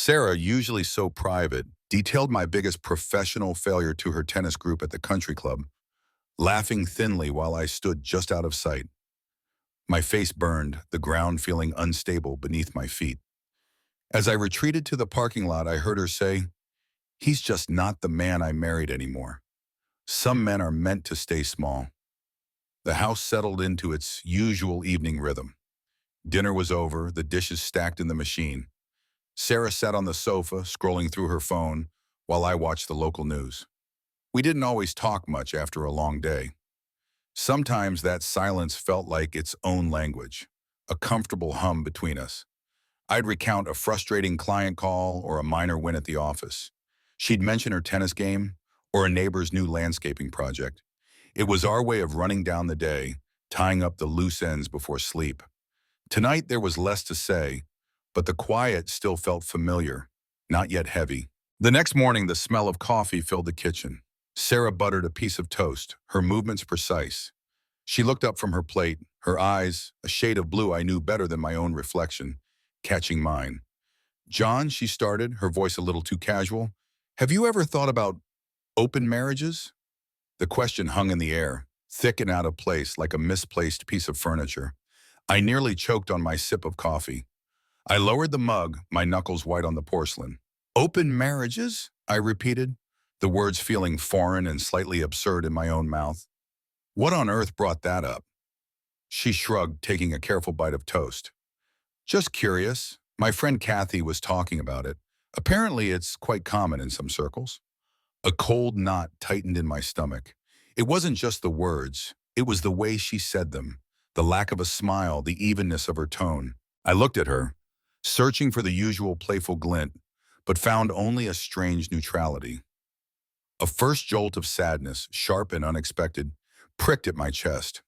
Sarah, usually so private, detailed my biggest professional failure to her tennis group at the country club, laughing thinly while I stood just out of sight. My face burned, the ground feeling unstable beneath my feet. As I retreated to the parking lot, I heard her say, "He's just not the man I married anymore. Some men are meant to stay small." The house settled into its usual evening rhythm. Dinner was over, the dishes stacked in the machine. Sarah sat on the sofa, scrolling through her phone, while I watched the local news. We didn't always talk much after a long day. Sometimes that silence felt like its own language, a comfortable hum between us. I'd recount a frustrating client call or a minor win at the office. She'd mention her tennis game or a neighbor's new landscaping project. It was our way of running down the day, tying up the loose ends before sleep. Tonight there was less to say, but the quiet still felt familiar, not yet heavy. The next morning, the smell of coffee filled the kitchen. Sarah buttered a piece of toast, her movements precise. She looked up from her plate, her eyes, a shade of blue I knew better than my own reflection, catching mine. "John," she started, her voice a little too casual, "have you ever thought about open marriages?" The question hung in the air, thick and out of place like a misplaced piece of furniture. I nearly choked on my sip of coffee. I lowered the mug, my knuckles white on the porcelain. "Open marriages?" I repeated, the words feeling foreign and slightly absurd in my own mouth. "What on earth brought that up?" She shrugged, taking a careful bite of toast. "Just curious. My friend Kathy was talking about it. Apparently it's quite common in some circles." A cold knot tightened in my stomach. It wasn't just the words, it was the way she said them, the lack of a smile, the evenness of her tone. I looked at her, searching for the usual playful glint, but found only a strange neutrality. A first jolt of sadness, sharp and unexpected, pricked at my chest.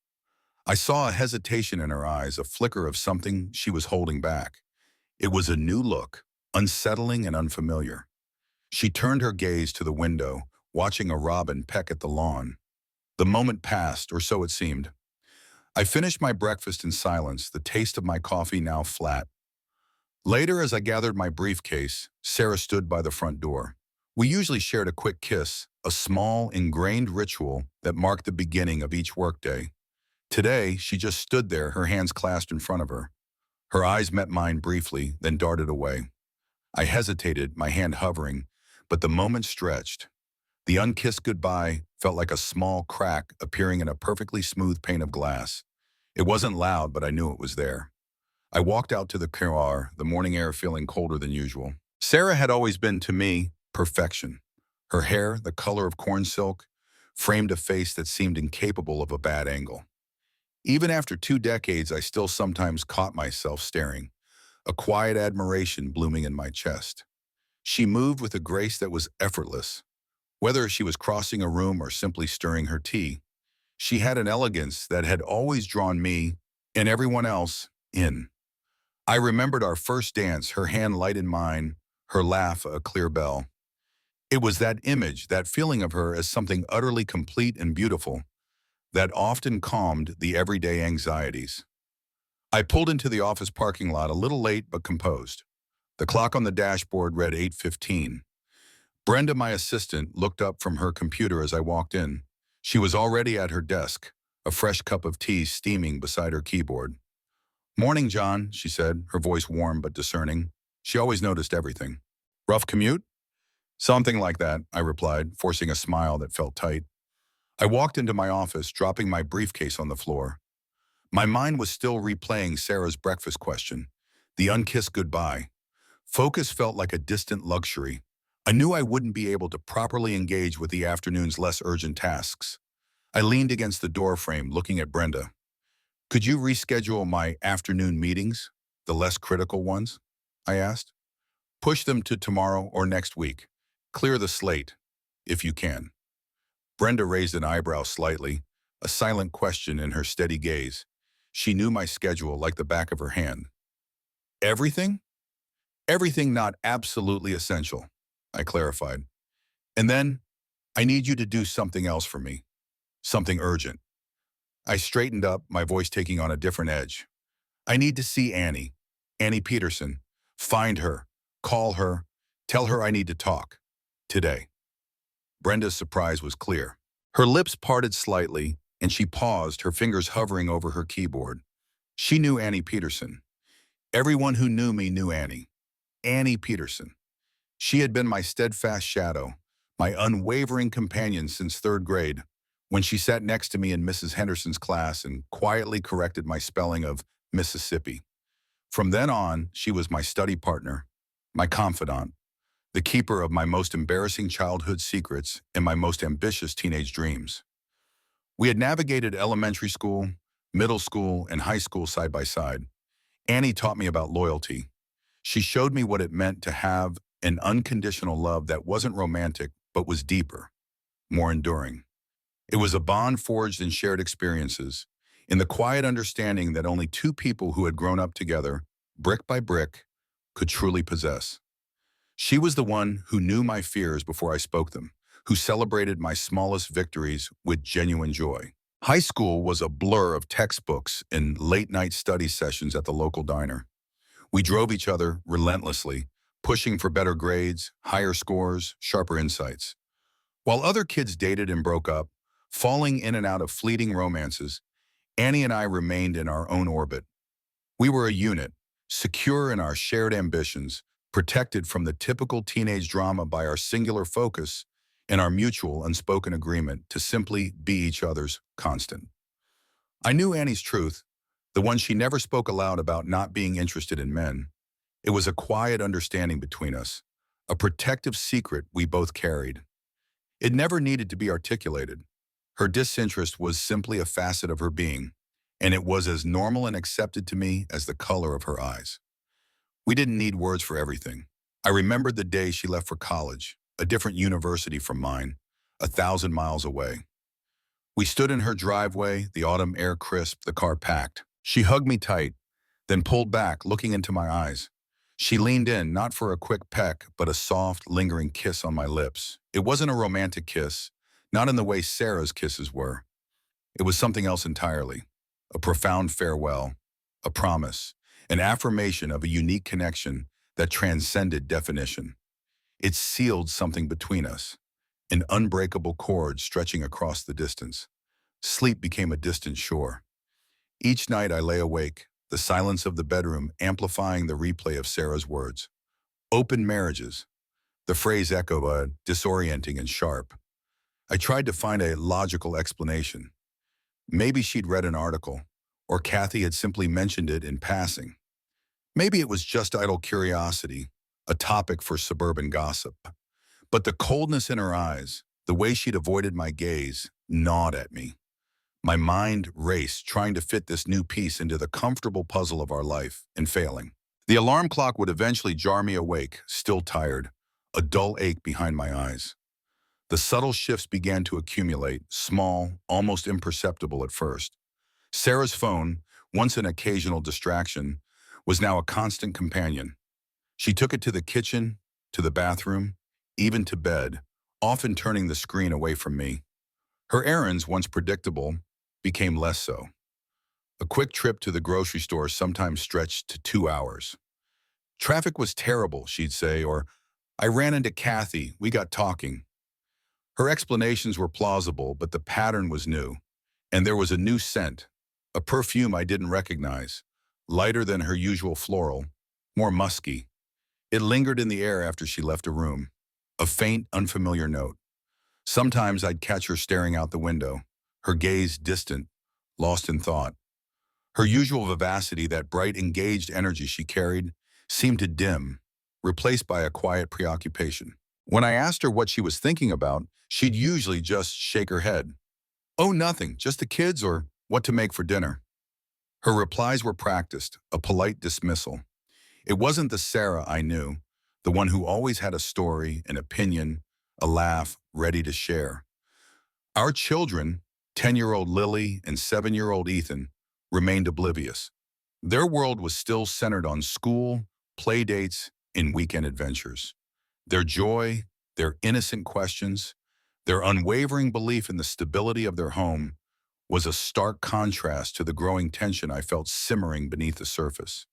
I saw a hesitation in her eyes, a flicker of something she was holding back. It was a new look, unsettling and unfamiliar. She turned her gaze to the window, watching a robin peck at the lawn. The moment passed, or so it seemed. I finished my breakfast in silence, the taste of my coffee now flat. Later, as I gathered my briefcase, Sarah stood by the front door. We usually shared a quick kiss, a small, ingrained ritual that marked the beginning of each workday. Today, she just stood there, her hands clasped in front of her. Her eyes met mine briefly, then darted away. I hesitated, my hand hovering, but the moment stretched. The unkissed goodbye felt like a small crack appearing in a perfectly smooth pane of glass. It wasn't loud, but I knew it was there. I walked out to the car, the morning air feeling colder than usual. Sarah had always been, to me, perfection. Her hair, the color of corn silk, framed a face that seemed incapable of a bad angle. Even after 2 decades, I still sometimes caught myself staring, a quiet admiration blooming in my chest. She moved with a grace that was effortless. Whether she was crossing a room or simply stirring her tea, she had an elegance that had always drawn me, and everyone else, in. I remembered our first dance, her hand light in mine, her laugh a clear bell. It was that image, that feeling of her as something utterly complete and beautiful, that often calmed the everyday anxieties. I pulled into the office parking lot a little late but composed. The clock on the dashboard read 8:15. Brenda, my assistant, looked up from her computer as I walked in. She was already at her desk, a fresh cup of tea steaming beside her keyboard. "Morning, John," she said, her voice warm but discerning. She always noticed everything. "Rough commute?" "Something like that," I replied, forcing a smile that felt tight. I walked into my office, dropping my briefcase on the floor. My mind was still replaying Sarah's breakfast question, the unkissed goodbye. Focus felt like a distant luxury. I knew I wouldn't be able to properly engage with the afternoon's less urgent tasks. I leaned against the doorframe, looking at Brenda. "Could you reschedule my afternoon meetings, the less critical ones?" I asked. "Push them to tomorrow or next week. Clear the slate, if you can." Brenda raised an eyebrow slightly, a silent question in her steady gaze. She knew my schedule like the back of her hand. "Everything?" "Everything not absolutely essential," I clarified. "And then, I need you to do something else for me. Something urgent." I straightened up, my voice taking on a different edge. "I need to see Annie. Annie Peterson. Find her. Call her. Tell her I need to talk. Today. Brenda's surprise was clear. Her lips parted slightly, and she paused, her fingers hovering over her keyboard. She knew Annie Peterson. Everyone who knew me knew Annie. Annie Peterson. She had been my steadfast shadow, my unwavering companion since third grade, when she sat next to me in Mrs. Henderson's class and quietly corrected my spelling of Mississippi. From then on, she was my study partner, my confidant, the keeper of my most embarrassing childhood secrets and my most ambitious teenage dreams. We had navigated elementary school, middle school, and high school side by side. Annie taught me about loyalty. She showed me what it meant to have an unconditional love that wasn't romantic, but was deeper, more enduring. It was a bond forged in shared experiences, in the quiet understanding that only two people who had grown up together, brick by brick, could truly possess. She was the one who knew my fears before I spoke them, who celebrated my smallest victories with genuine joy. High school was a blur of textbooks and late-night study sessions at the local diner. We drove each other relentlessly, pushing for better grades, higher scores, sharper insights. While other kids dated and broke up, falling in and out of fleeting romances, Annie and I remained in our own orbit. We were a unit, secure in our shared ambitions, protected from the typical teenage drama by our singular focus and our mutual unspoken agreement to simply be each other's constant. I knew Annie's truth, the one she never spoke aloud about not being interested in men. It was a quiet understanding between us, a protective secret we both carried. It never needed to be articulated. Her disinterest was simply a facet of her being, and it was as normal and accepted to me as the color of her eyes. We didn't need words for everything. I remembered the day she left for college, a different university from mine, 1,000 miles away. We stood in her driveway, the autumn air crisp, the car packed. She hugged me tight, then pulled back, looking into my eyes. She leaned in, not for a quick peck, but a soft, lingering kiss on my lips. It wasn't a romantic kiss, not in the way Sarah's kisses were. It was something else entirely. A profound farewell, a promise, an affirmation of a unique connection that transcended definition. It sealed something between us, an unbreakable cord stretching across the distance. Sleep became a distant shore. Each night I lay awake, the silence of the bedroom amplifying the replay of Sarah's words. Open marriages. The phrase echoed, disorienting and sharp. I tried to find a logical explanation. Maybe she'd read an article, or Kathy had simply mentioned it in passing. Maybe it was just idle curiosity, a topic for suburban gossip. But the coldness in her eyes, the way she'd avoided my gaze, gnawed at me. My mind raced, trying to fit this new piece into the comfortable puzzle of our life, and failing. The alarm clock would eventually jar me awake, still tired, a dull ache behind my eyes. The subtle shifts began to accumulate, small, almost imperceptible at first. Sarah's phone, once an occasional distraction, was now a constant companion. She took it to the kitchen, to the bathroom, even to bed, often turning the screen away from me. Her errands, once predictable, became less so. A quick trip to the grocery store sometimes stretched to 2 hours. Traffic was terrible, she'd say, or I ran into Kathy, we got talking. Her explanations were plausible, but the pattern was new, and there was a new scent, a perfume I didn't recognize, lighter than her usual floral, more musky. It lingered in the air after she left a room, a faint, unfamiliar note. Sometimes I'd catch her staring out the window, her gaze distant, lost in thought. Her usual vivacity, that bright, engaged energy she carried, seemed to dim, replaced by a quiet preoccupation. When I asked her what she was thinking about, she'd usually just shake her head. Oh, nothing, just the kids or what to make for dinner. Her replies were practiced, a polite dismissal. It wasn't the Sarah I knew, the one who always had a story, an opinion, a laugh, ready to share. Our children, 10-year-old Lily and 7-year-old Ethan, remained oblivious. Their world was still centered on school, play dates, and weekend adventures. Their joy, their innocent questions, their unwavering belief in the stability of their home was a stark contrast to the growing tension I felt simmering beneath the surface.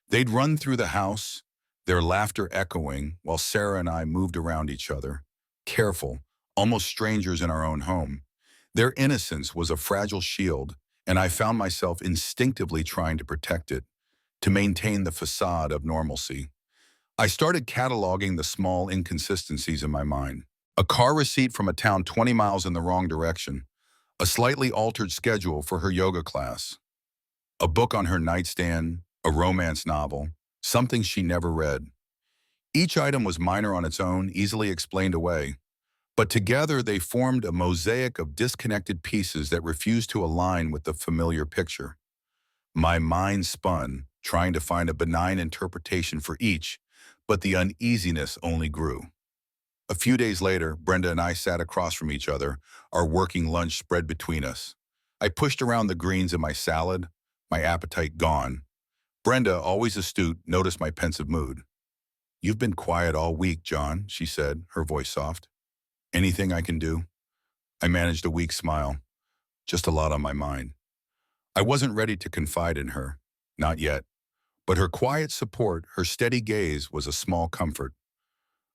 They'd run through the house, their laughter echoing while Sarah and I moved around each other, careful, almost strangers in our own home. Their innocence was a fragile shield, and I found myself instinctively trying to protect it, to maintain the facade of normalcy. I started cataloging the small inconsistencies in my mind. A car receipt from a town 20 miles in the wrong direction, a slightly altered schedule for her yoga class, a book on her nightstand, a romance novel, something she never read. Each item was minor on its own, easily explained away, but together they formed a mosaic of disconnected pieces that refused to align with the familiar picture. My mind spun, trying to find a benign interpretation for each, but the uneasiness only grew. A few days later, Brenda and I sat across from each other, our working lunch spread between us. I pushed around the greens in my salad, my appetite gone. Brenda, always astute, noticed my pensive mood. "You've been quiet all week, John," she said, her voice soft. "Anything I can do?" I managed a weak smile. Just a lot on my mind. I wasn't ready to confide in her. Not yet. But her quiet support, her steady gaze was a small comfort.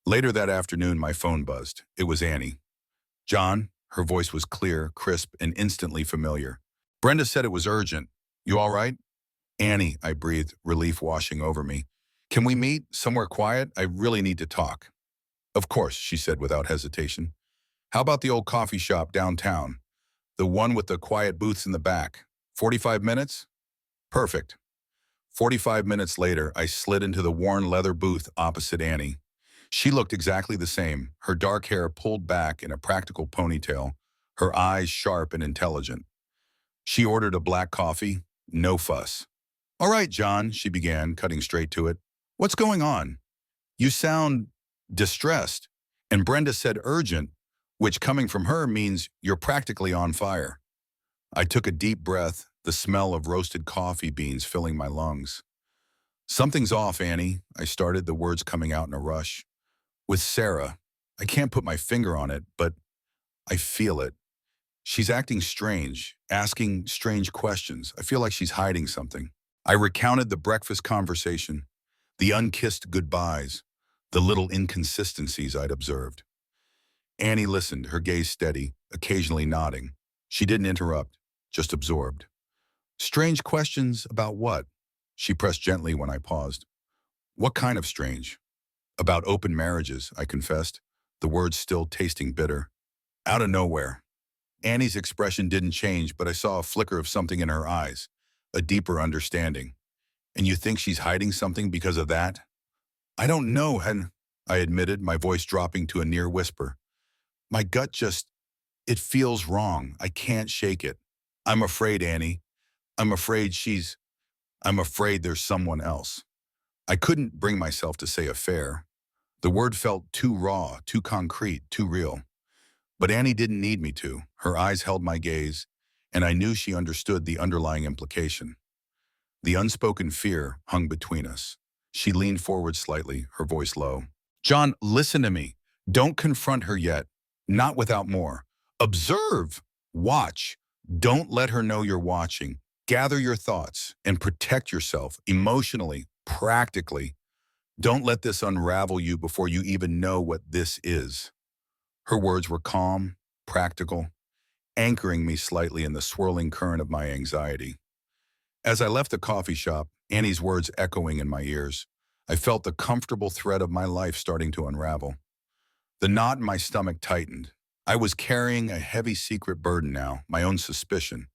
Later that afternoon, my phone buzzed. It was Annie. "John," her voice was clear, crisp, and instantly familiar. "Brenda said it was urgent. You all right?" "Annie," I breathed, relief washing over me. "Can we meet somewhere quiet? I really need to talk." "Of course," she said without hesitation. "How about the old coffee shop downtown? The one with the quiet booths in the back. 45 minutes? Perfect." 45 minutes later, I slid into the worn leather booth opposite Annie. She looked exactly the same, her dark hair pulled back in a practical ponytail, her eyes sharp and intelligent. She ordered a black coffee, no fuss. "All right, John," she began, cutting straight to it. "What's going on? You sound distressed." And Brenda said urgent, which coming from her means you're practically on fire. I took a deep breath, the smell of roasted coffee beans filling my lungs. "Something's off, Annie," I started, the words coming out in a rush. "With Sarah. I can't put my finger on it, but I feel it. She's acting strange, asking strange questions. I feel like she's hiding something." I recounted the breakfast conversation, the unkissed goodbyes, the little inconsistencies I'd observed. Annie listened, her gaze steady, occasionally nodding. She didn't interrupt, just absorbed. "Strange questions about what?" She pressed gently when I paused. "What kind of strange?" "About open marriages," I confessed, the words still tasting bitter. Out of nowhere. Annie's expression didn't change, but I saw a flicker of something in her eyes, a deeper understanding. "And you think she's hiding something because of that?" "I don't know, Hen," I admitted, my voice dropping to a near whisper. "My gut just, it feels wrong. I can't shake it. I'm afraid, Annie. I'm afraid I'm afraid there's someone else." I couldn't bring myself to say affair. The word felt too raw, too concrete, too real. But Annie didn't need me to. Her eyes held my gaze, and I knew she understood the underlying implication. The unspoken fear hung between us. She leaned forward slightly, her voice low. "John, listen to me. Don't confront her yet. Not without more. Observe. Watch. Don't let her know you're watching. Gather your thoughts and protect yourself emotionally, practically. Don't let this unravel you before you even know what this is." Her words were calm, practical, anchoring me slightly in the swirling current of my anxiety. As I left the coffee shop, Annie's words echoing in my ears, I felt the comfortable thread of my life starting to unravel. The knot in my stomach tightened. I was carrying a heavy secret burden now, my own suspicion.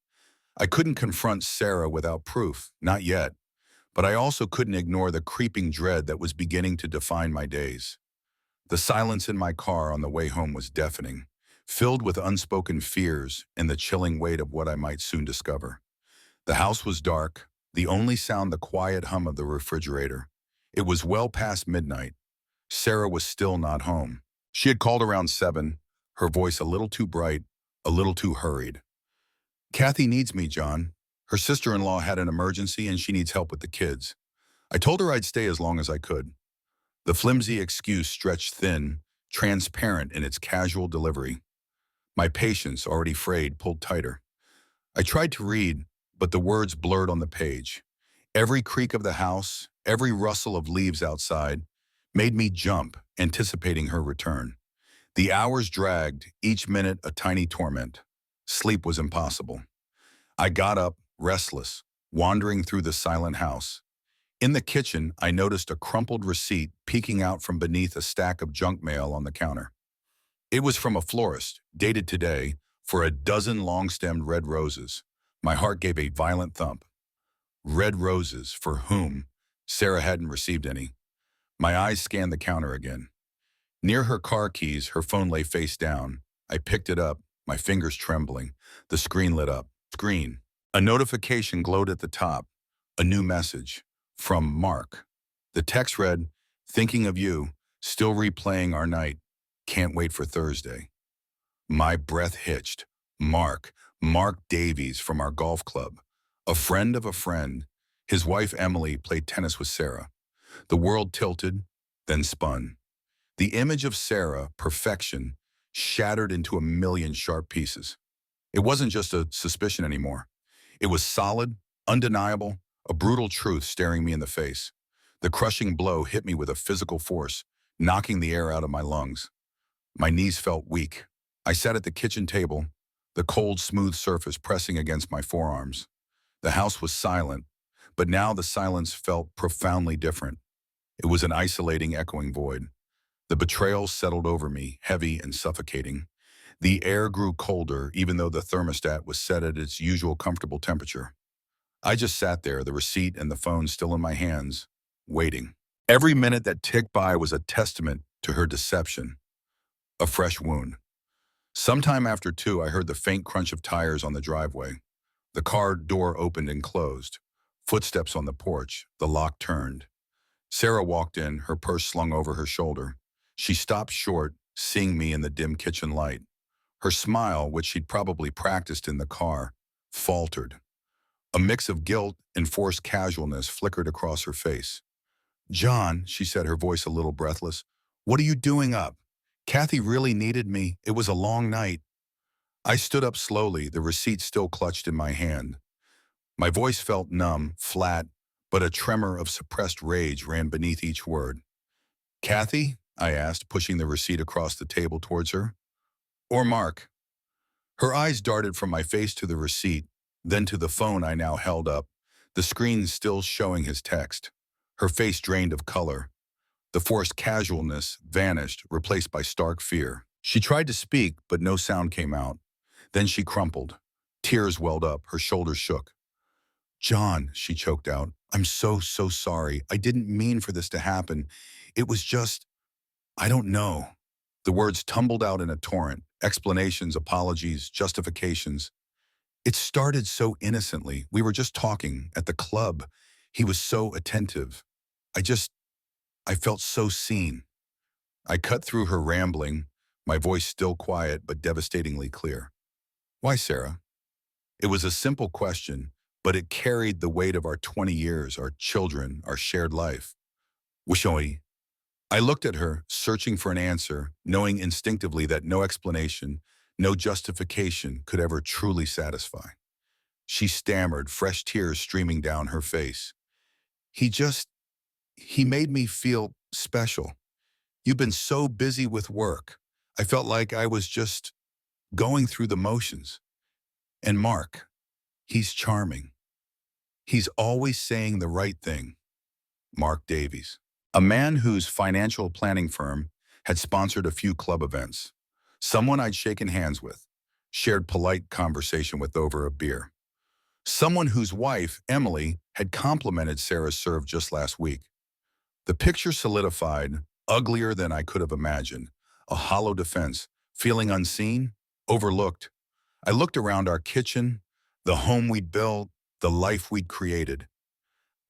I couldn't confront Sarah without proof, not yet, but I also couldn't ignore the creeping dread that was beginning to define my days. The silence in my car on the way home was deafening, filled with unspoken fears and the chilling weight of what I might soon discover. The house was dark, the only sound the quiet hum of the refrigerator. It was well past midnight. Sarah was still not home. She had called around 7, her voice a little too bright, a little too hurried. "Kathy needs me, John. Her sister-in-law had an emergency and she needs help with the kids." I told her I'd stay as long as I could. The flimsy excuse stretched thin, transparent in its casual delivery. My patience, already frayed, pulled tighter. I tried to read, but the words blurred on the page. Every creak of the house, every rustle of leaves outside, made me jump, anticipating her return. The hours dragged, each minute a tiny torment. Sleep was impossible. I got up, restless, wandering through the silent house. In the kitchen, I noticed a crumpled receipt peeking out from beneath a stack of junk mail on the counter. It was from a florist, dated today, for a dozen long-stemmed red roses. My heart gave a violent thump. Red roses, for whom? Sarah hadn't received any. My eyes scanned the counter again. Near her car keys, her phone lay face down. I picked it up, my fingers trembling. The screen lit up. Screen. A notification glowed at the top. A new message. From Mark. The text read, "Thinking of you, still replaying our night. Can't wait for Thursday." My breath hitched. Mark. Mark Davies from our golf club. A friend of a friend. His wife Emily played tennis with Sarah. The world tilted, then spun. The image of Sarah, perfection, shattered into a million sharp pieces. It wasn't just a suspicion anymore. It was solid, undeniable, a brutal truth staring me in the face. The crushing blow hit me with a physical force, knocking the air out of my lungs. My knees felt weak. I sat at the kitchen table, the cold, smooth surface pressing against my forearms. The house was silent, but now the silence felt profoundly different. It was an isolating, echoing void. The betrayal settled over me, heavy and suffocating. The air grew colder, even though the thermostat was set at its usual comfortable temperature. I just sat there, the receipt and the phone still in my hands, waiting. Every minute that ticked by was a testament to her deception, a fresh wound. Sometime after 2, I heard the faint crunch of tires on the driveway. The car door opened and closed. Footsteps on the porch. The lock turned. Sarah walked in, her purse slung over her shoulder. She stopped short, seeing me in the dim kitchen light. Her smile, which she'd probably practiced in the car, faltered. A mix of guilt and forced casualness flickered across her face. "John," she said, her voice a little breathless, "what are you doing up? Kathy really needed me. It was a long night." I stood up slowly, the receipt still clutched in my hand. My voice felt numb, flat, but a tremor of suppressed rage ran beneath each word. "Kathy?" I asked, pushing the receipt across the table towards her. "Or Mark?" Her eyes darted from my face to the receipt, then to the phone I now held up, the screen still showing his text. Her face drained of color. The forced casualness vanished, replaced by stark fear. She tried to speak, but no sound came out. Then she crumpled. Tears welled up, her shoulders shook. "John," she choked out, "I'm so sorry. I didn't mean for this to happen. It was just, I don't know." The words tumbled out in a torrent, explanations, apologies, justifications. It started so innocently. We were just talking at the club. He was so attentive. I just, I felt so seen. I cut through her rambling, my voice still quiet but devastatingly clear. "Why, Sarah?" It was a simple question, but it carried the weight of our 20 years, our children, our shared life. "Wishoy." I looked at her, searching for an answer, knowing instinctively that no explanation, no justification could ever truly satisfy. She stammered, fresh tears streaming down her face. He made me feel special. You've been so busy with work. I felt like I was just going through the motions. And Mark, he's charming. He's always saying the right thing." Mark Davies. A man whose financial planning firm had sponsored a few club events. Someone I'd shaken hands with, shared polite conversation with over a beer. Someone whose wife, Emily, had complimented Sarah's serve just last week. The picture solidified, uglier than I could have imagined. A hollow defense, feeling unseen, overlooked. I looked around our kitchen, the home we'd built, the life we'd created.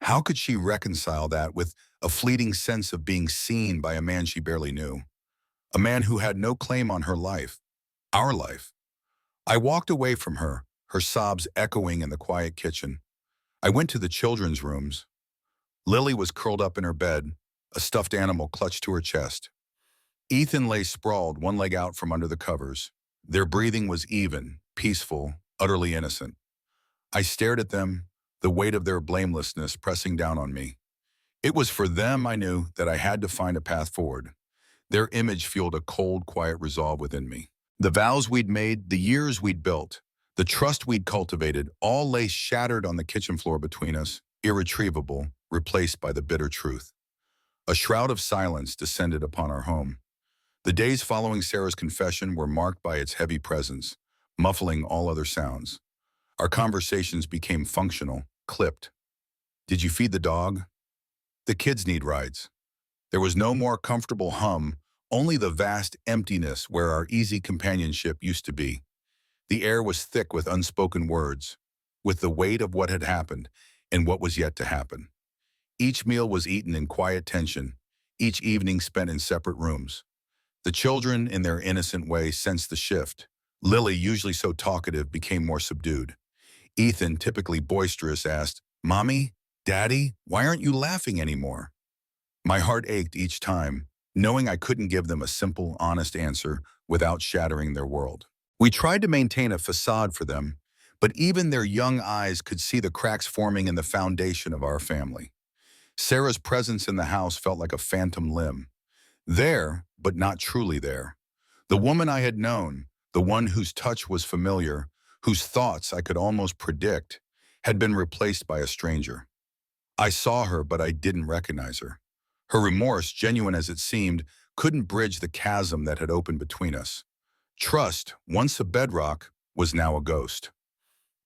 How could she reconcile that with a fleeting sense of being seen by a man she barely knew? A man who had no claim on her life, our life. I walked away from her, her sobs echoing in the quiet kitchen. I went to the children's rooms. Lily was curled up in her bed, a stuffed animal clutched to her chest. Ethan lay sprawled, one leg out from under the covers. Their breathing was even, peaceful, utterly innocent. I stared at them, the weight of their blamelessness pressing down on me. It was for them I knew that I had to find a path forward. Their image fueled a cold, quiet resolve within me. The vows we'd made, the years we'd built, the trust we'd cultivated, all lay shattered on the kitchen floor between us, irretrievable, replaced by the bitter truth. A shroud of silence descended upon our home. The days following Sarah's confession were marked by its heavy presence, muffling all other sounds. Our conversations became functional, clipped. Did you feed the dog? The kids need rides. There was no more comfortable hum, only the vast emptiness where our easy companionship used to be. The air was thick with unspoken words, with the weight of what had happened and what was yet to happen. Each meal was eaten in quiet tension, each evening spent in separate rooms. The children, in their innocent way, sensed the shift. Lily, usually so talkative, became more subdued. Ethan, typically boisterous, asked, "Mommy? Daddy? Why aren't you laughing anymore?" My heart ached each time, knowing I couldn't give them a simple, honest answer without shattering their world. We tried to maintain a facade for them, but even their young eyes could see the cracks forming in the foundation of our family. Sarah's presence in the house felt like a phantom limb. There, but not truly there. The woman I had known, the one whose touch was familiar, whose thoughts I could almost predict, had been replaced by a stranger. I saw her, but I didn't recognize her. Her remorse, genuine as it seemed, couldn't bridge the chasm that had opened between us. Trust, once a bedrock, was now a ghost.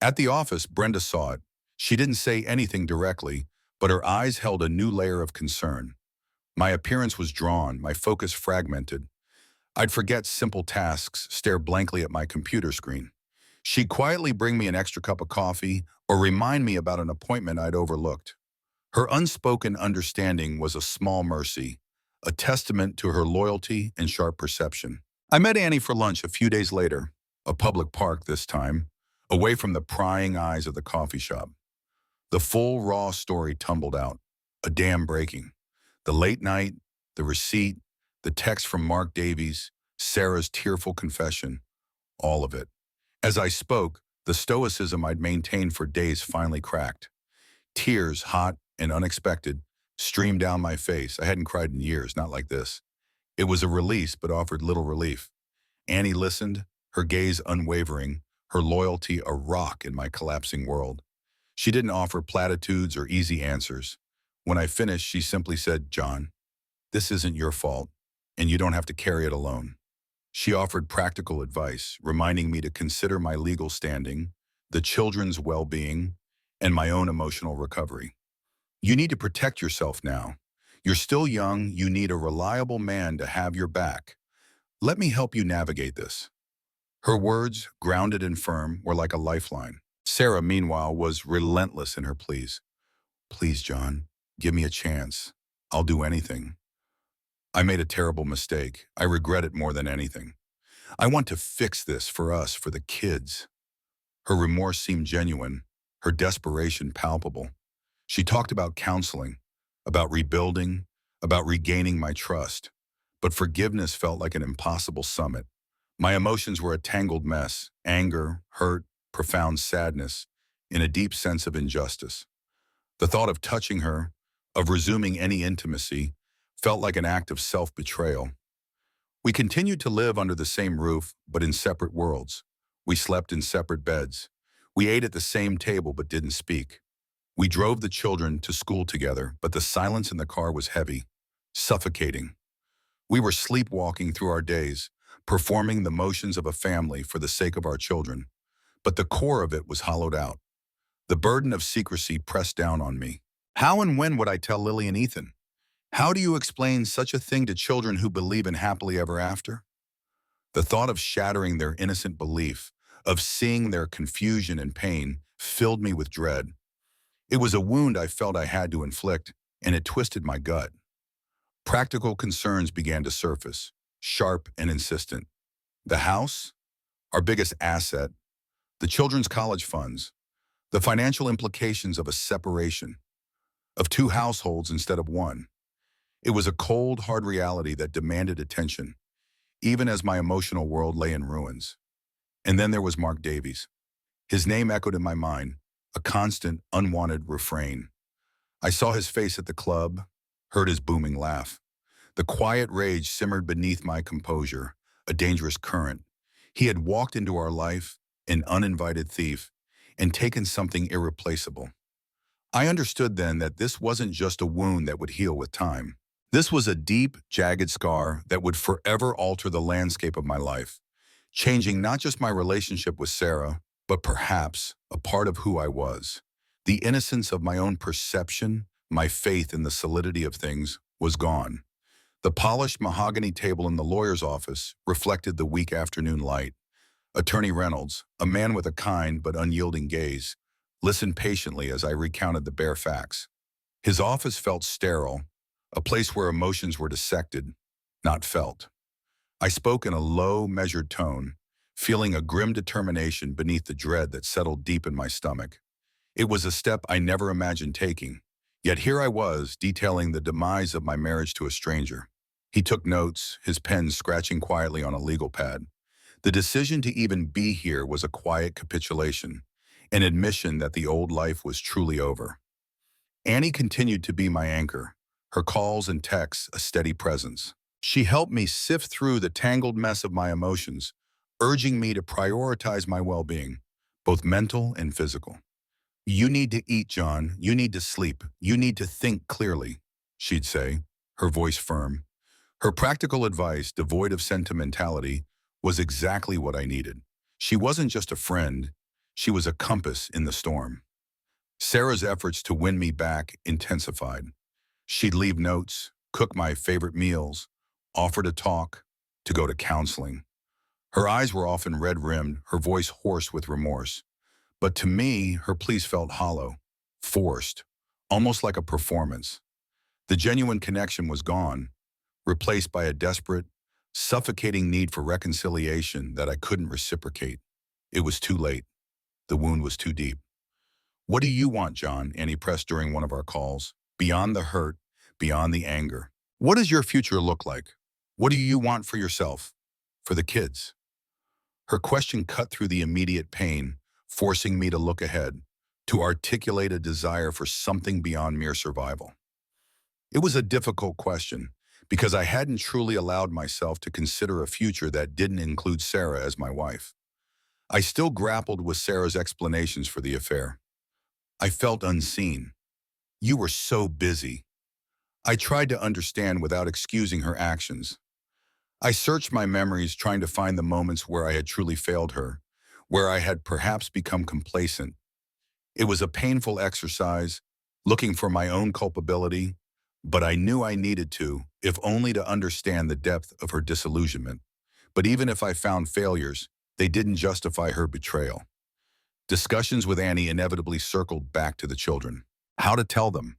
At the office, Brenda saw it. She didn't say anything directly, but her eyes held a new layer of concern. My appearance was drawn, my focus fragmented. I'd forget simple tasks, stare blankly at my computer screen. She'd quietly bring me an extra cup of coffee or remind me about an appointment I'd overlooked. Her unspoken understanding was a small mercy, a testament to her loyalty and sharp perception. I met Annie for lunch a few days later, a public park this time, away from the prying eyes of the coffee shop. The full, raw story tumbled out, a dam breaking. The late night, the receipt, the text from Mark Davies, Sarah's tearful confession, all of it. As I spoke, the stoicism I'd maintained for days finally cracked. Tears, hot and unexpected, streamed down my face. I hadn't cried in years, not like this. It was a release, but offered little relief. Annie listened, her gaze unwavering, her loyalty a rock in my collapsing world. She didn't offer platitudes or easy answers. When I finished, she simply said, "John, this isn't your fault, and you don't have to carry it alone." She offered practical advice, reminding me to consider my legal standing, the children's well-being, and my own emotional recovery. "You need to protect yourself now. You're still young, you need a reliable man to have your back. Let me help you navigate this." Her words, grounded and firm, were like a lifeline. Sarah, meanwhile, was relentless in her pleas. "Please, John, give me a chance. I'll do anything. I made a terrible mistake. I regret it more than anything. I want to fix this for us, for the kids." Her remorse seemed genuine, her desperation palpable. She talked about counseling, about rebuilding, about regaining my trust. But forgiveness felt like an impossible summit. My emotions were a tangled mess, anger, hurt, profound sadness, and a deep sense of injustice. The thought of touching her, of resuming any intimacy, felt like an act of self-betrayal. We continued to live under the same roof, but in separate worlds. We slept in separate beds. We ate at the same table, but didn't speak. We drove the children to school together, but the silence in the car was heavy, suffocating. We were sleepwalking through our days, performing the motions of a family for the sake of our children. But the core of it was hollowed out. The burden of secrecy pressed down on me. How and when would I tell Lily and Ethan? How do you explain such a thing to children who believe in happily ever after? The thought of shattering their innocent belief, of seeing their confusion and pain, filled me with dread. It was a wound I felt I had to inflict, and it twisted my gut. Practical concerns began to surface, sharp and insistent. The house, our biggest asset, the children's college funds, the financial implications of a separation, of two households instead of one. It was a cold, hard reality that demanded attention, even as my emotional world lay in ruins. And then there was Mark Davies. His name echoed in my mind, a constant, unwanted refrain. I saw his face at the club, heard his booming laugh. The quiet rage simmered beneath my composure, a dangerous current. He had walked into our life, an uninvited thief, and taken something irreplaceable. I understood then that this wasn't just a wound that would heal with time. This was a deep, jagged scar that would forever alter the landscape of my life, changing not just my relationship with Sarah, but perhaps a part of who I was. The innocence of my own perception, my faith in the solidity of things, was gone. The polished mahogany table in the lawyer's office reflected the weak afternoon light. Attorney Reynolds, a man with a kind but unyielding gaze, listened patiently as I recounted the bare facts. His office felt sterile, a place where emotions were dissected, not felt. I spoke in a low, measured tone, feeling a grim determination beneath the dread that settled deep in my stomach. It was a step I never imagined taking, yet here I was, detailing the demise of my marriage to a stranger. He took notes, his pen scratching quietly on a legal pad. The decision to even be here was a quiet capitulation, an admission that the old life was truly over. Annie continued to be my anchor, her calls and texts a steady presence. She helped me sift through the tangled mess of my emotions, urging me to prioritize my well-being, both mental and physical. "You need to eat, John. You need to sleep. You need to think clearly," she'd say, her voice firm. Her practical advice, devoid of sentimentality, was exactly what I needed. She wasn't just a friend, she was a compass in the storm. Sarah's efforts to win me back intensified. She'd leave notes, cook my favorite meals, offer to talk, to go to counseling. Her eyes were often red-rimmed, her voice hoarse with remorse. But to me, her pleas felt hollow, forced, almost like a performance. The genuine connection was gone, replaced by a desperate, suffocating need for reconciliation that I couldn't reciprocate. It was too late. The wound was too deep. "What do you want, John?" Annie pressed during one of our calls. "Beyond the hurt, beyond the anger. What does your future look like? What do you want for yourself? For the kids?" Her question cut through the immediate pain, forcing me to look ahead, to articulate a desire for something beyond mere survival. It was a difficult question, because I hadn't truly allowed myself to consider a future that didn't include Sarah as my wife. I still grappled with Sarah's explanations for the affair. I felt unseen. "You were so busy." I tried to understand without excusing her actions. I searched my memories trying to find the moments where I had truly failed her, where I had perhaps become complacent. It was a painful exercise, looking for my own culpability, but I knew I needed to, if only to understand the depth of her disillusionment. But even if I found failures, they didn't justify her betrayal. Discussions with Annie inevitably circled back to the children. How to tell them,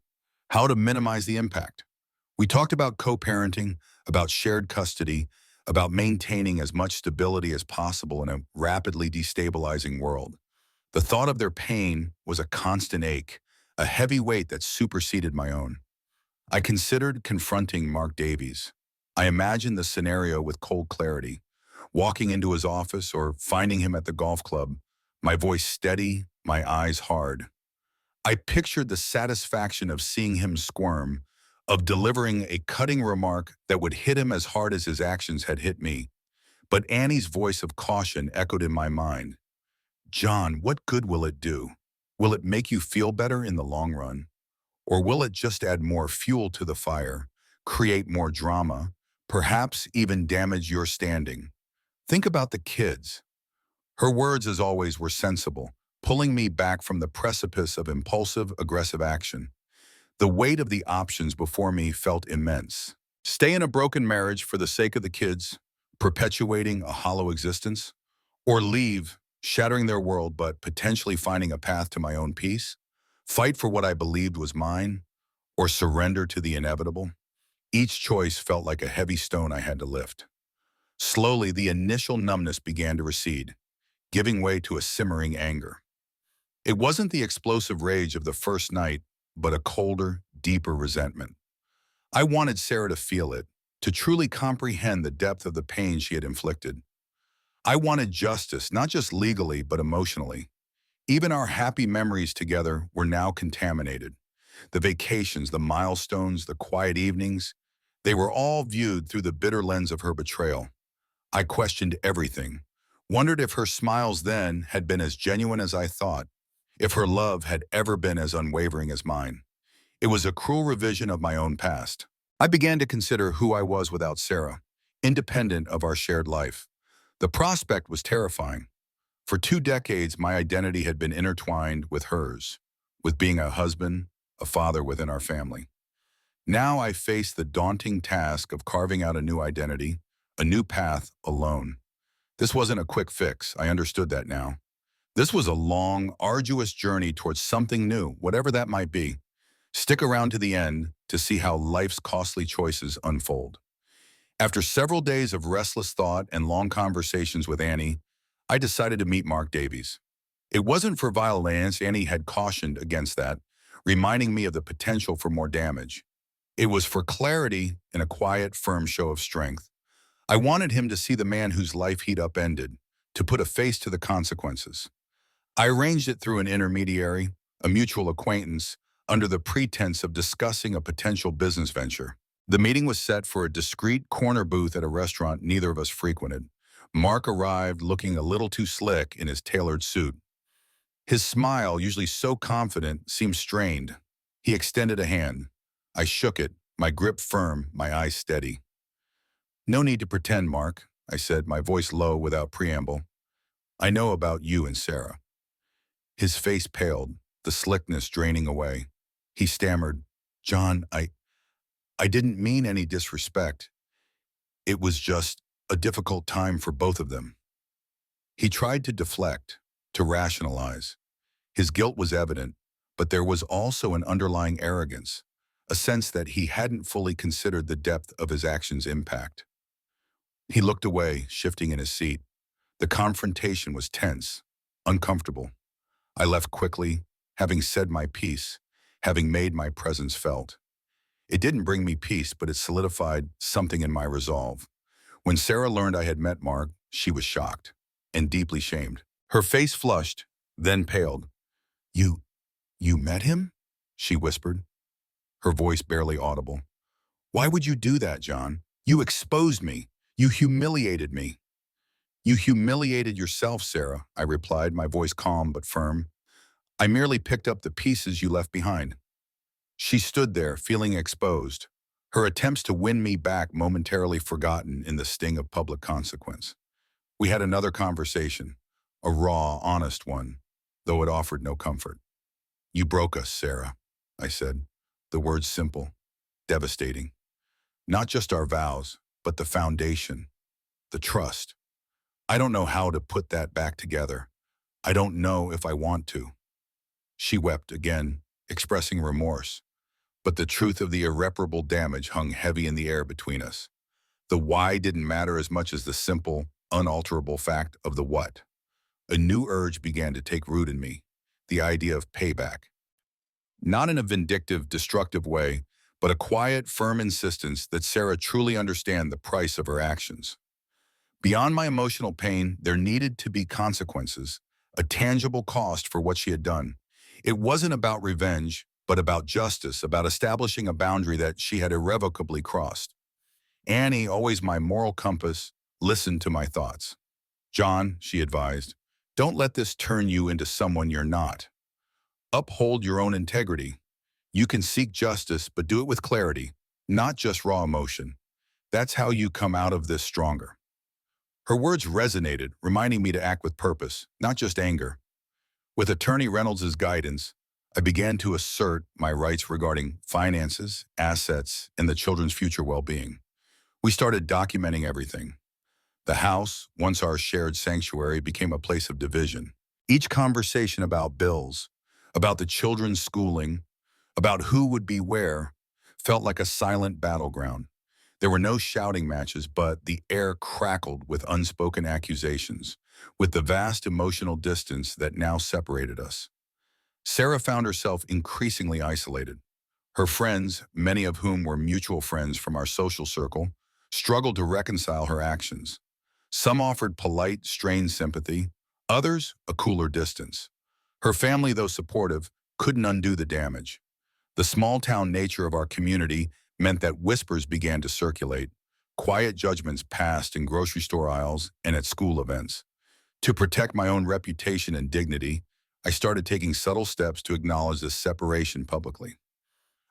how to minimize the impact. We talked about co-parenting, about shared custody, about maintaining as much stability as possible in a rapidly destabilizing world. The thought of their pain was a constant ache, a heavy weight that superseded my own. I considered confronting Mark Davies. I imagined the scenario with cold clarity, walking into his office or finding him at the golf club, my voice steady, my eyes hard. I pictured the satisfaction of seeing him squirm, of delivering a cutting remark that would hit him as hard as his actions had hit me. But Annie's voice of caution echoed in my mind. "John, what good will it do? Will it make you feel better in the long run? Or will it just add more fuel to the fire, create more drama, perhaps even damage your standing? Think about the kids." Her words, as always, were sensible, pulling me back from the precipice of impulsive, aggressive action. The weight of the options before me felt immense. Stay in a broken marriage for the sake of the kids, perpetuating a hollow existence, or leave, shattering their world but potentially finding a path to my own peace, fight for what I believed was mine, or surrender to the inevitable. Each choice felt like a heavy stone I had to lift. Slowly, the initial numbness began to recede, giving way to a simmering anger. It wasn't the explosive rage of the first night, but a colder, deeper resentment. I wanted Sarah to feel it, to truly comprehend the depth of the pain she had inflicted. I wanted justice, not just legally, but emotionally. Even our happy memories together were now contaminated. The vacations, the milestones, the quiet evenings, they were all viewed through the bitter lens of her betrayal. I questioned everything, wondered if her smiles then had been as genuine as I thought, if her love had ever been as unwavering as mine. It was a cruel revision of my own past. I began to consider who I was without Sarah, independent of our shared life. The prospect was terrifying. For 2 decades, my identity had been intertwined with hers, with being a husband, a father within our family. Now I faced the daunting task of carving out a new identity, a new path alone. This wasn't a quick fix, I understood that now. This was a long, arduous journey towards something new, whatever that might be. Stick around to the end to see how life's costly choices unfold. After several days of restless thought and long conversations with Annie, I decided to meet Mark Davies. It wasn't for violence, Annie had cautioned against that, reminding me of the potential for more damage. It was for clarity and a quiet, firm show of strength. I wanted him to see the man whose life he'd upended, to put a face to the consequences. I arranged it through an intermediary, a mutual acquaintance, under the pretense of discussing a potential business venture. The meeting was set for a discreet corner booth at a restaurant neither of us frequented. Mark arrived looking a little too slick in his tailored suit. His smile, usually so confident, seemed strained. He extended a hand. I shook it, my grip firm, my eyes steady. "No need to pretend, Mark," I said, my voice low without preamble. "I know about you and Sarah." His face paled, the slickness draining away. He stammered, "John, I didn't mean any disrespect. It was just a difficult time for both of them." He tried to deflect, to rationalize. His guilt was evident, but there was also an underlying arrogance, a sense that he hadn't fully considered the depth of his actions' impact. He looked away, shifting in his seat. The confrontation was tense, uncomfortable. I left quickly, having said my piece, having made my presence felt. It didn't bring me peace, but it solidified something in my resolve. When Sarah learned I had met Mark, she was shocked and deeply shamed. Her face flushed, then paled. You met him?" she whispered, her voice barely audible. "Why would you do that, John? You exposed me. You humiliated me." "You humiliated yourself, Sarah," I replied, my voice calm but firm. "I merely picked up the pieces you left behind." She stood there, feeling exposed, her attempts to win me back momentarily forgotten in the sting of public consequence. We had another conversation, a raw, honest one, though it offered no comfort. "You broke us, Sarah," I said, the words simple, devastating. "Not just our vows, but the foundation, the trust. I don't know how to put that back together. I don't know if I want to." She wept again, expressing remorse. But the truth of the irreparable damage hung heavy in the air between us. The why didn't matter as much as the simple, unalterable fact of the what. A new urge began to take root in me, the idea of payback. Not in a vindictive, destructive way, but a quiet, firm insistence that Sarah truly understand the price of her actions. Beyond my emotional pain, there needed to be consequences, a tangible cost for what she had done. It wasn't about revenge, but about justice, about establishing a boundary that she had irrevocably crossed. Annie, always my moral compass, listened to my thoughts. "John," she advised, "don't let this turn you into someone you're not. Uphold your own integrity. You can seek justice, but do it with clarity, not just raw emotion. That's how you come out of this stronger." Her words resonated, reminding me to act with purpose, not just anger. With Attorney Reynolds' guidance, I began to assert my rights regarding finances, assets, and the children's future well-being. We started documenting everything. The house, once our shared sanctuary, became a place of division. Each conversation about bills, about the children's schooling, about who would be where, felt like a silent battleground. There were no shouting matches, but the air crackled with unspoken accusations, with the vast emotional distance that now separated us. Sarah found herself increasingly isolated. Her friends, many of whom were mutual friends from our social circle, struggled to reconcile her actions. Some offered polite, strained sympathy, others a cooler distance. Her family, though supportive, couldn't undo the damage. The small-town nature of our community meant that whispers began to circulate. Quiet judgments passed in grocery store aisles and at school events. To protect my own reputation and dignity, I started taking subtle steps to acknowledge this separation publicly.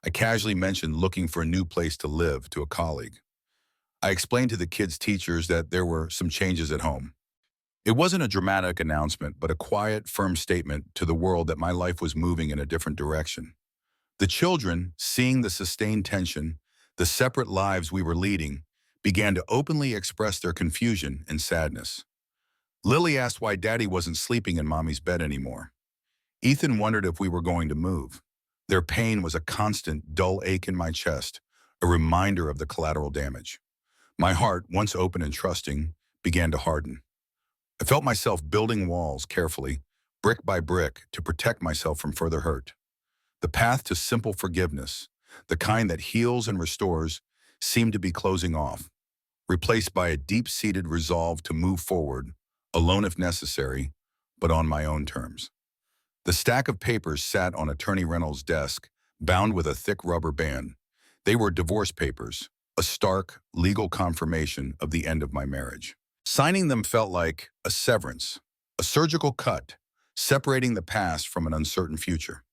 I casually mentioned looking for a new place to live to a colleague. I explained to the kids' teachers that there were some changes at home. It wasn't a dramatic announcement, but a quiet, firm statement to the world that my life was moving in a different direction. The children, seeing the sustained tension, the separate lives we were leading, began to openly express their confusion and sadness. Lily asked why Daddy wasn't sleeping in Mommy's bed anymore. Ethan wondered if we were going to move. Their pain was a constant, dull ache in my chest, a reminder of the collateral damage. My heart, once open and trusting, began to harden. I felt myself building walls carefully, brick by brick, to protect myself from further hurt. The path to simple forgiveness, the kind that heals and restores, seemed to be closing off, replaced by a deep-seated resolve to move forward, alone if necessary, but on my own terms. The stack of papers sat on Attorney Reynolds' desk, bound with a thick rubber band. They were divorce papers, a stark, legal confirmation of the end of my marriage. Signing them felt like a severance, a surgical cut, separating the past from an uncertain future.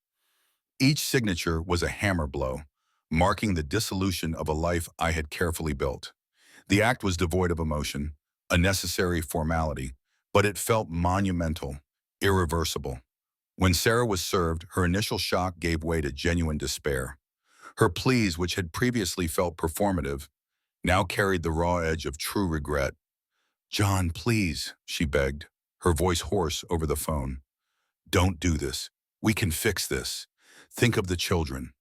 Each signature was a hammer blow, marking the dissolution of a life I had carefully built. The act was devoid of emotion, a necessary formality, but it felt monumental, irreversible. When Sarah was served, her initial shock gave way to genuine despair. Her pleas, which had previously felt performative, now carried the raw edge of true regret. "John, please," she begged, her voice hoarse over the phone. "Don't do this. We can fix this. Think of the children."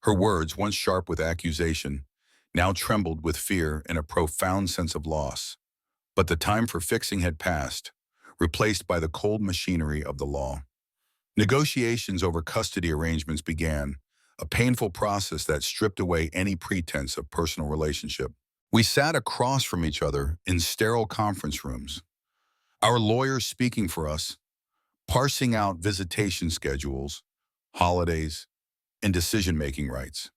Her words, once sharp with accusation, now trembled with fear and a profound sense of loss. But the time for fixing had passed, replaced by the cold machinery of the law. Negotiations over custody arrangements began, a painful process that stripped away any pretense of personal relationship. We sat across from each other in sterile conference rooms, our lawyers speaking for us, parsing out visitation schedules, holidays, and decision-making rights.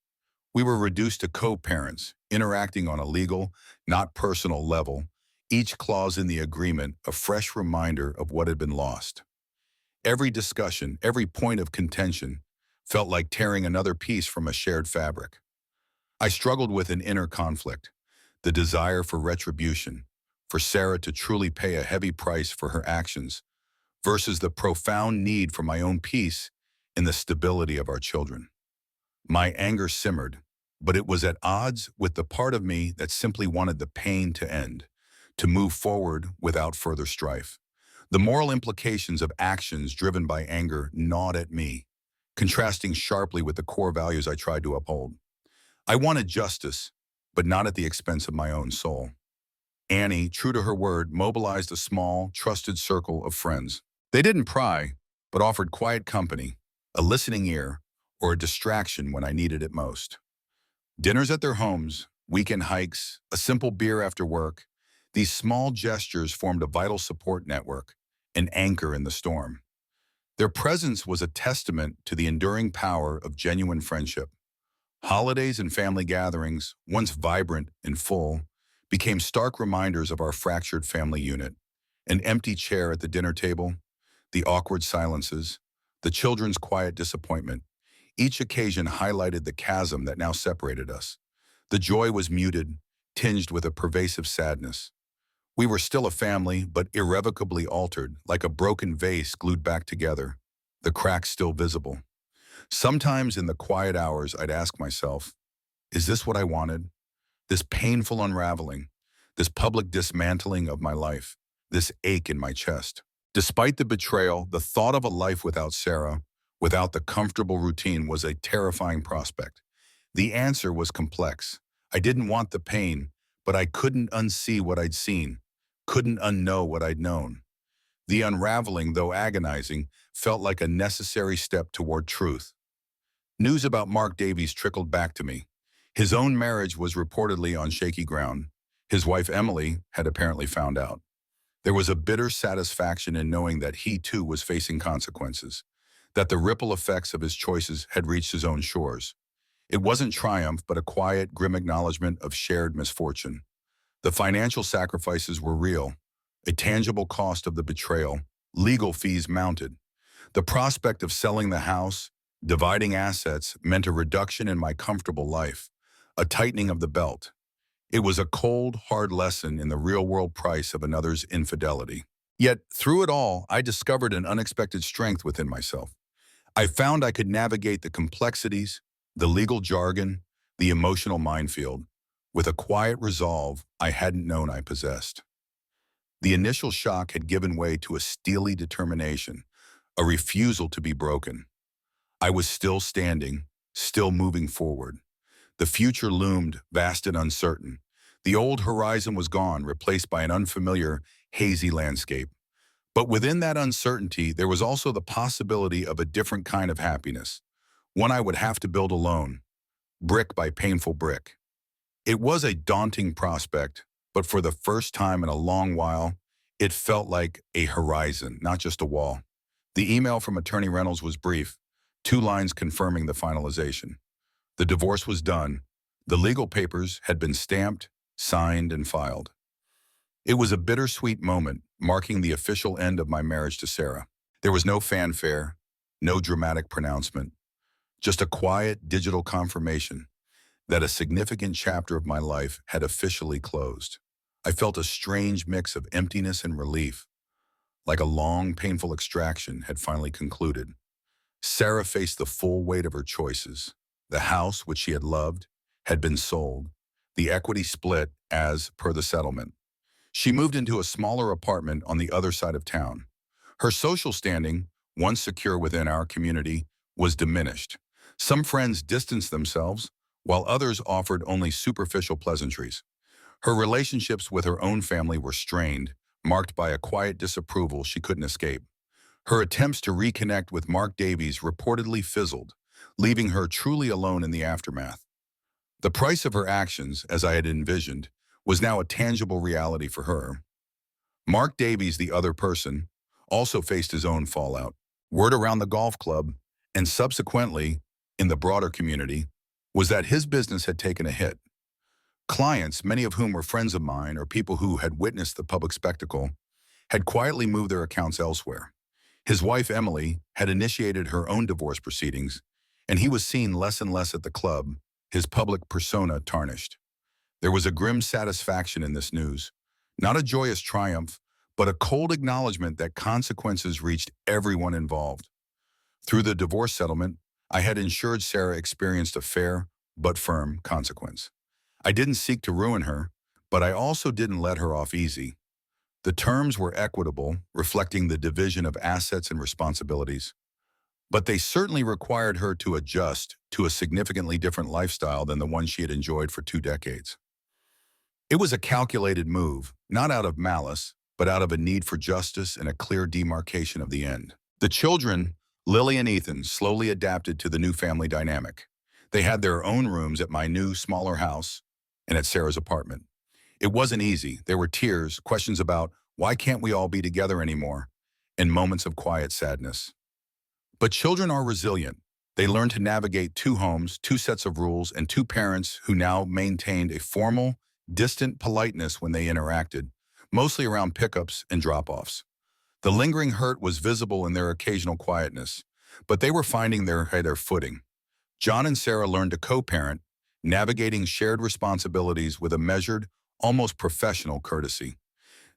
We were reduced to co-parents, interacting on a legal, not personal level, each clause in the agreement a fresh reminder of what had been lost. Every discussion, every point of contention, felt like tearing another piece from a shared fabric. I struggled with an inner conflict, the desire for retribution, for Sarah to truly pay a heavy price for her actions, versus the profound need for my own peace and the stability of our children. My anger simmered, but it was at odds with the part of me that simply wanted the pain to end, to move forward without further strife. The moral implications of actions driven by anger gnawed at me, contrasting sharply with the core values I tried to uphold. I wanted justice, but not at the expense of my own soul. Annie, true to her word, mobilized a small, trusted circle of friends. They didn't pry, but offered quiet company, a listening ear, or a distraction when I needed it most. Dinners at their homes, weekend hikes, a simple beer after work, these small gestures formed a vital support network, an anchor in the storm. Their presence was a testament to the enduring power of genuine friendship. Holidays and family gatherings, once vibrant and full, became stark reminders of our fractured family unit. An empty chair at the dinner table, the awkward silences, the children's quiet disappointment. Each occasion highlighted the chasm that now separated us. The joy was muted, tinged with a pervasive sadness. We were still a family, but irrevocably altered, like a broken vase glued back together, the cracks still visible. Sometimes in the quiet hours, I'd ask myself, is this what I wanted? This painful unraveling, this public dismantling of my life, this ache in my chest. Despite the betrayal, the thought of a life without Sarah, without the comfortable routine, was a terrifying prospect. The answer was complex. I didn't want the pain, but I couldn't unsee what I'd seen, couldn't unknow what I'd known. The unraveling, though agonizing, felt like a necessary step toward truth. News about Mark Davies trickled back to me. His own marriage was reportedly on shaky ground. His wife, Emily, had apparently found out. There was a bitter satisfaction in knowing that he too was facing consequences. that the ripple effects of his choices had reached his own shores. It wasn't triumph, but a quiet, grim acknowledgement of shared misfortune. The financial sacrifices were real, a tangible cost of the betrayal, legal fees mounted. The prospect of selling the house, dividing assets, meant a reduction in my comfortable life, a tightening of the belt. It was a cold, hard lesson in the real-world price of another's infidelity. Yet, through it all, I discovered an unexpected strength within myself. I found I could navigate the complexities, the legal jargon, the emotional minefield, with a quiet resolve I hadn't known I possessed. The initial shock had given way to a steely determination, a refusal to be broken. I was still standing, still moving forward. The future loomed vast and uncertain. The old horizon was gone, replaced by an unfamiliar, hazy landscape. But within that uncertainty, there was also the possibility of a different kind of happiness, one I would have to build alone, brick by painful brick. It was a daunting prospect, but for the first time in a long while, it felt like a horizon, not just a wall. The email from Attorney Reynolds was brief, 2 lines confirming the finalization. The divorce was done. The legal papers had been stamped, signed, and filed. It was a bittersweet moment, marking the official end of my marriage to Sarah. There was no fanfare, no dramatic pronouncement, just a quiet digital confirmation that a significant chapter of my life had officially closed. I felt a strange mix of emptiness and relief, like a long, painful extraction had finally concluded. Sarah faced the full weight of her choices. The house, which she had loved, had been sold, the equity split as per the settlement. She moved into a smaller apartment on the other side of town. Her social standing, once secure within our community, was diminished. Some friends distanced themselves, while others offered only superficial pleasantries. Her relationships with her own family were strained, marked by a quiet disapproval she couldn't escape. Her attempts to reconnect with Mark Davies reportedly fizzled, leaving her truly alone in the aftermath. The price of her actions, as I had envisioned, was now a tangible reality for her. Mark Davies, the other person, also faced his own fallout. Word around the golf club, and subsequently in the broader community, was that his business had taken a hit. Clients, many of whom were friends of mine or people who had witnessed the public spectacle, had quietly moved their accounts elsewhere. His wife, Emily, had initiated her own divorce proceedings, and he was seen less and less at the club, his public persona tarnished. There was a grim satisfaction in this news, not a joyous triumph, but a cold acknowledgement that consequences reached everyone involved. Through the divorce settlement, I had ensured Sarah experienced a fair but firm consequence. I didn't seek to ruin her, but I also didn't let her off easy. The terms were equitable, reflecting the division of assets and responsibilities, but they certainly required her to adjust to a significantly different lifestyle than the one she had enjoyed for 2 decades. It was a calculated move, not out of malice, but out of a need for justice and a clear demarcation of the end. The children, Lily and Ethan, slowly adapted to the new family dynamic. They had their own rooms at my new, smaller house and at Sarah's apartment. It wasn't easy. There were tears, questions about why can't we all be together anymore, and moments of quiet sadness. But children are resilient. They learned to navigate 2 homes, 2 sets of rules, and 2 parents who now maintained a formal, distant politeness when they interacted, mostly around pickups and drop-offs. The lingering hurt was visible in their occasional quietness, but they were finding their footing. John and Sarah learned to co-parent, navigating shared responsibilities with a measured, almost professional courtesy.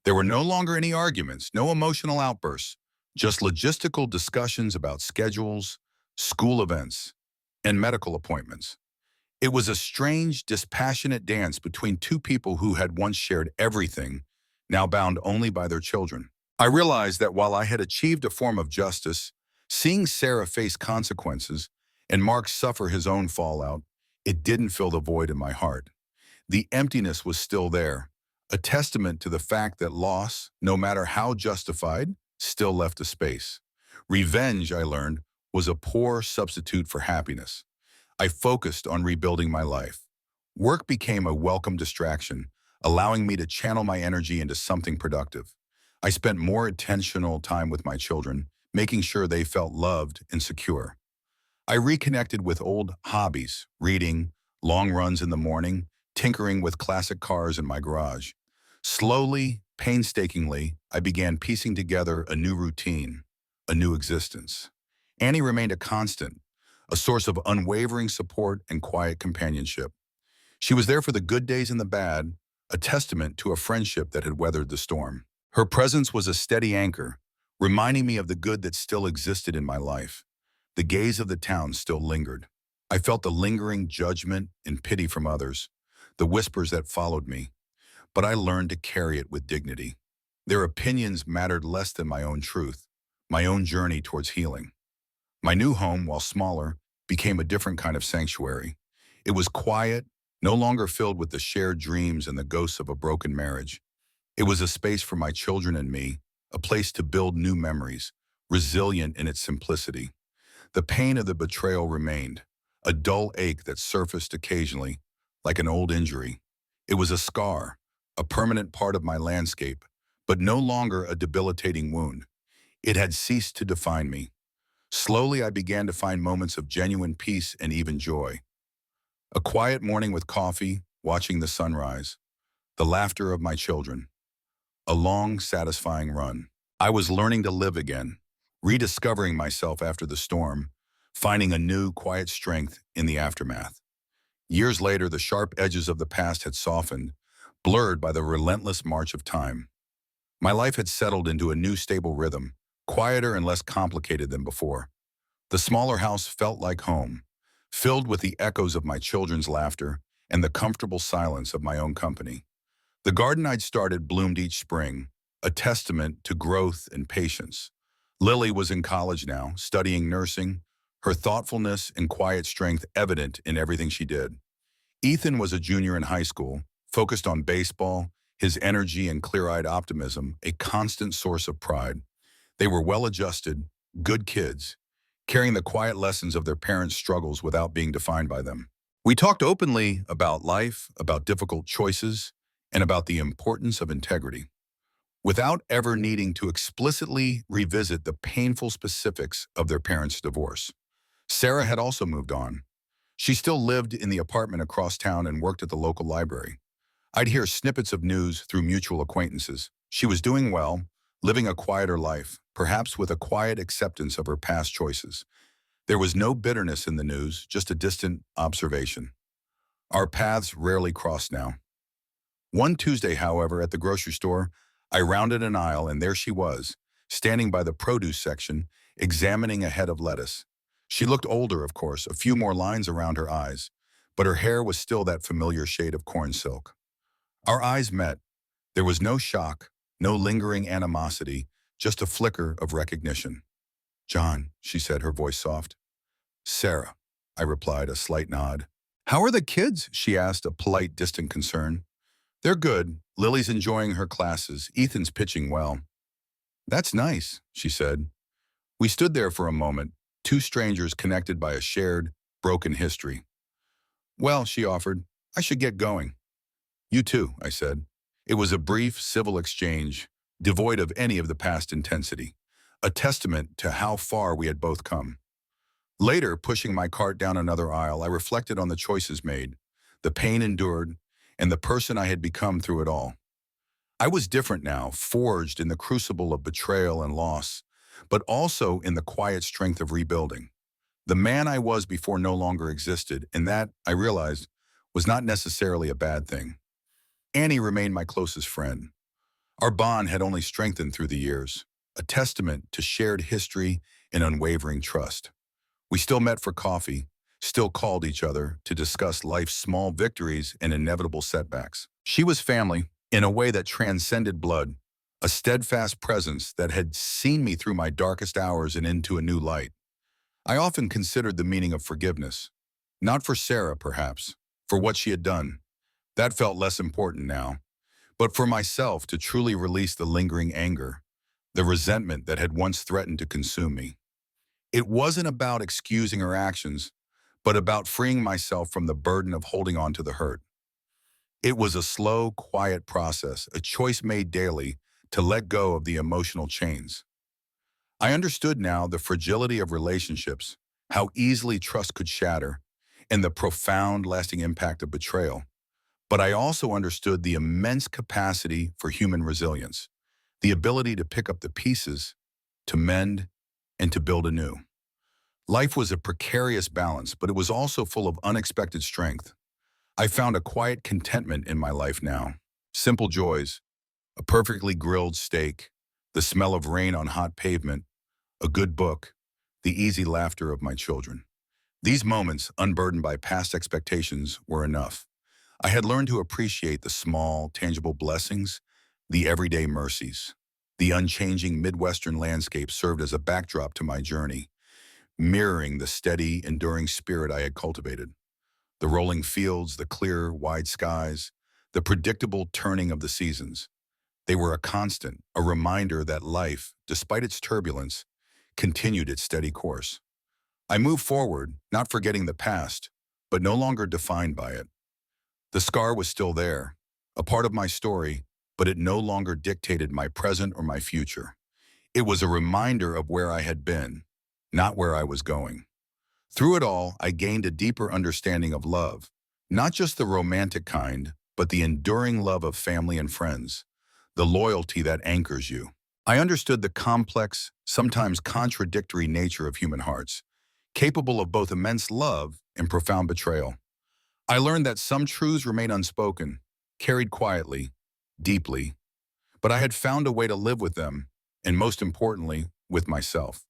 There were no longer any arguments, no emotional outbursts, just logistical discussions about schedules, school events, and medical appointments. It was a strange, dispassionate dance between 2 people who had once shared everything, now bound only by their children. I realized that while I had achieved a form of justice, seeing Sarah face consequences and Mark suffer his own fallout, it didn't fill the void in my heart. The emptiness was still there, a testament to the fact that loss, no matter how justified, still left a space. Revenge, I learned, was a poor substitute for happiness. I focused on rebuilding my life. Work became a welcome distraction, allowing me to channel my energy into something productive. I spent more intentional time with my children, making sure they felt loved and secure. I reconnected with old hobbies, reading, long runs in the morning, tinkering with classic cars in my garage. Slowly, painstakingly, I began piecing together a new routine, a new existence. Annie remained a constant, a source of unwavering support and quiet companionship. She was there for the good days and the bad, a testament to a friendship that had weathered the storm. Her presence was a steady anchor, reminding me of the good that still existed in my life. The gaze of the town still lingered. I felt the lingering judgment and pity from others, the whispers that followed me, but I learned to carry it with dignity. Their opinions mattered less than my own truth, my own journey towards healing. My new home, while smaller, became a different kind of sanctuary. It was quiet, no longer filled with the shared dreams and the ghosts of a broken marriage. It was a space for my children and me, a place to build new memories, resilient in its simplicity. The pain of the betrayal remained, a dull ache that surfaced occasionally, like an old injury. It was a scar, a permanent part of my landscape, but no longer a debilitating wound. It had ceased to define me. Slowly, I began to find moments of genuine peace and even joy. A quiet morning with coffee, watching the sunrise, the laughter of my children, a long, satisfying run. I was learning to live again, rediscovering myself after the storm, finding a new, quiet strength in the aftermath. Years later, the sharp edges of the past had softened, blurred by the relentless march of time. My life had settled into a new stable rhythm, quieter and less complicated than before. The smaller house felt like home, filled with the echoes of my children's laughter and the comfortable silence of my own company. The garden I'd started bloomed each spring, a testament to growth and patience. Lily was in college now, studying nursing, her thoughtfulness and quiet strength evident in everything she did. Ethan was a junior in high school, focused on baseball, his energy and clear-eyed optimism a constant source of pride. They were well-adjusted, good kids, carrying the quiet lessons of their parents' struggles without being defined by them. We talked openly about life, about difficult choices, and about the importance of integrity, without ever needing to explicitly revisit the painful specifics of their parents' divorce. Sarah had also moved on. She still lived in the apartment across town and worked at the local library. I'd hear snippets of news through mutual acquaintances. She was doing well, living a quieter life, perhaps with a quiet acceptance of her past choices. There was no bitterness in the news, just a distant observation. Our paths rarely crossed now. One Tuesday, however, at the grocery store, I rounded an aisle and there she was, standing by the produce section, examining a head of lettuce. She looked older, of course, a few more lines around her eyes, but her hair was still that familiar shade of corn silk. Our eyes met. There was no shock, no lingering animosity, just a flicker of recognition. "John," she said, her voice soft. "Sarah," I replied, a slight nod. "How are the kids?" she asked, a polite, distant concern. "They're good. Lily's enjoying her classes. Ethan's pitching well." "That's nice," she said. We stood there for a moment, two strangers connected by a shared, broken history. "Well," she offered, "I should get going." "You too," I said. It was a brief, civil exchange, devoid of any of the past intensity, a testament to how far we had both come. Later, pushing my cart down another aisle, I reflected on the choices made, the pain endured, and the person I had become through it all. I was different now, forged in the crucible of betrayal and loss, but also in the quiet strength of rebuilding. The man I was before no longer existed, and that, I realized, was not necessarily a bad thing. Annie remained my closest friend. Our bond had only strengthened through the years, a testament to shared history and unwavering trust. We still met for coffee, still called each other to discuss life's small victories and inevitable setbacks. She was family in a way that transcended blood, a steadfast presence that had seen me through my darkest hours and into a new light. I often considered the meaning of forgiveness, not for Sarah, perhaps, for what she had done. That felt less important now, but for myself to truly release the lingering anger, the resentment that had once threatened to consume me. It wasn't about excusing her actions, but about freeing myself from the burden of holding on to the hurt. It was a slow, quiet process, a choice made daily to let go of the emotional chains. I understood now the fragility of relationships, how easily trust could shatter, and the profound, lasting impact of betrayal. But I also understood the immense capacity for human resilience, the ability to pick up the pieces, to mend, and to build anew. Life was a precarious balance, but it was also full of unexpected strength. I found a quiet contentment in my life now. Simple joys, a perfectly grilled steak, the smell of rain on hot pavement, a good book, the easy laughter of my children. These moments, unburdened by past expectations, were enough. I had learned to appreciate the small, tangible blessings, the everyday mercies. The unchanging Midwestern landscape served as a backdrop to my journey, mirroring the steady, enduring spirit I had cultivated. The rolling fields, the clear, wide skies, the predictable turning of the seasons. They were a constant, a reminder that life, despite its turbulence, continued its steady course. I moved forward, not forgetting the past, but no longer defined by it. The scar was still there, a part of my story, but it no longer dictated my present or my future. It was a reminder of where I had been, not where I was going. Through it all, I gained a deeper understanding of love, not just the romantic kind, but the enduring love of family and friends, the loyalty that anchors you. I understood the complex, sometimes contradictory nature of human hearts, capable of both immense love and profound betrayal. I learned that some truths remain unspoken, carried quietly, deeply, but I had found a way to live with them, and most importantly, with myself.